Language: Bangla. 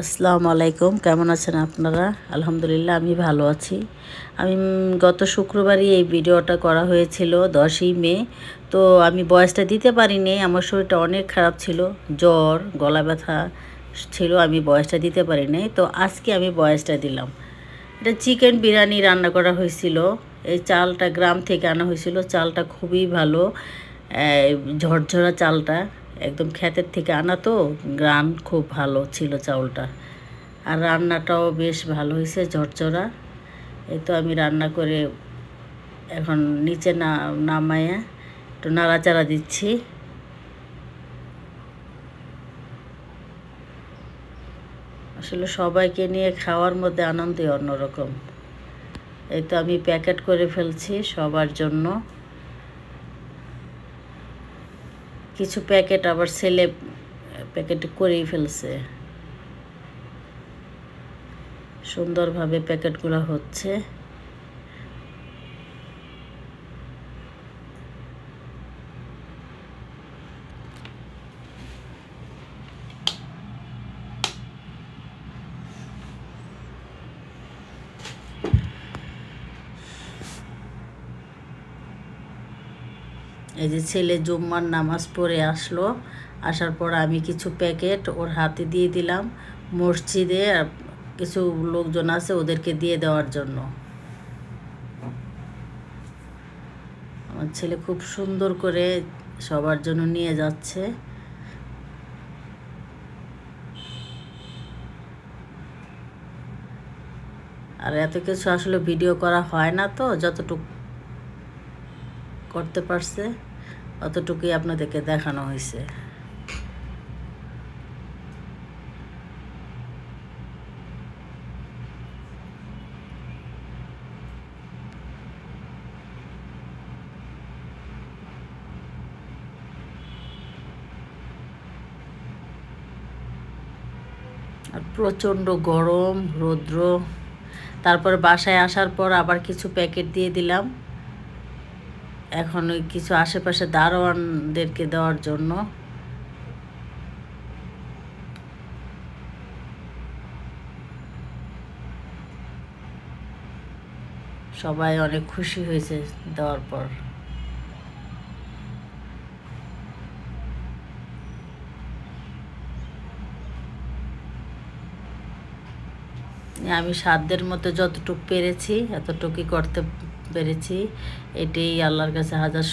আসসালামু আলাইকুম, কেমন আছেন আপনারা? আলহামদুলিল্লাহ আমি ভালো আছি। আমি গত শুক্রবারই এই ভিডিওটা করা হয়েছিল 10ই মে। তো আমি ভয়েসটা দিতে পারিনি, আমার শরীরটা অনেক খারাপ ছিল, জ্বর গলা ব্যথা ছিল, আমি ভয়েসটা দিতে পারিনি। তো আজকে আমি ভয়েসটা দিলাম। এটা চিকেন বিরিয়ানি রান্না করা হয়েছিল। এই চালটা গ্রাম থেকে আনা হয়েছিল, চালটা খুবই ভালো, ঝরঝরা চালটা একদম ক্ষেতের থেকে আনা, তো গ্রান খুব ভালো ছিল চাউলটা। আর রান্নাটাও বেশ ভালো হয়েছে, ঝরঝরা। এই তো আমি রান্না করে এখন নিচে নামাইয়া একটু নাড়াচাড়া দিচ্ছি। আসলে সবাইকে নিয়ে খাওয়ার মধ্যে আনন্দই অন্যরকম। এই তো আমি প্যাকেট করে ফেলছি সবার জন্য। কিছু প্যাকেট আবার ছেলে প্যাকেট করেই ফেলছে। সুন্দরভাবে প্যাকেটগুলো হচ্ছে। এই যে ছেলে জুম্মার নামাজ পড়ে আসলো, আসার পর আমি কিছু প্যাকেট ওর হাতে দিয়ে দিলাম মসজিদে, আর কিছু লোকজন আছে ওদেরকে দিয়ে দেওয়ার জন্য। আমার ছেলে খুব সুন্দর করে সবার জন্য নিয়ে যাচ্ছে। আর এত কিছু আসলে ভিডিও করা হয় না, তো যতটুকু করতে পারছে অতটুকুই আপনাদেরকে দেখানো হয়েছে। আর প্রচণ্ড গরম, রৌদ্র। তারপর বাসায় আসার পর আবার কিছু প্যাকেট দিয়ে দিলাম এখন ওই কিছু আশেপাশে দারোয়ানদেরকে দেওয়ার জন্য। সবাই অনেক খুশি হয়েছে দেওয়ার পর। আমি সাধ্যের মতো যতটুকু পেরেছি এতটুকুই করতে পেরেছি। এটাই আল্লাহর কাছে হাজার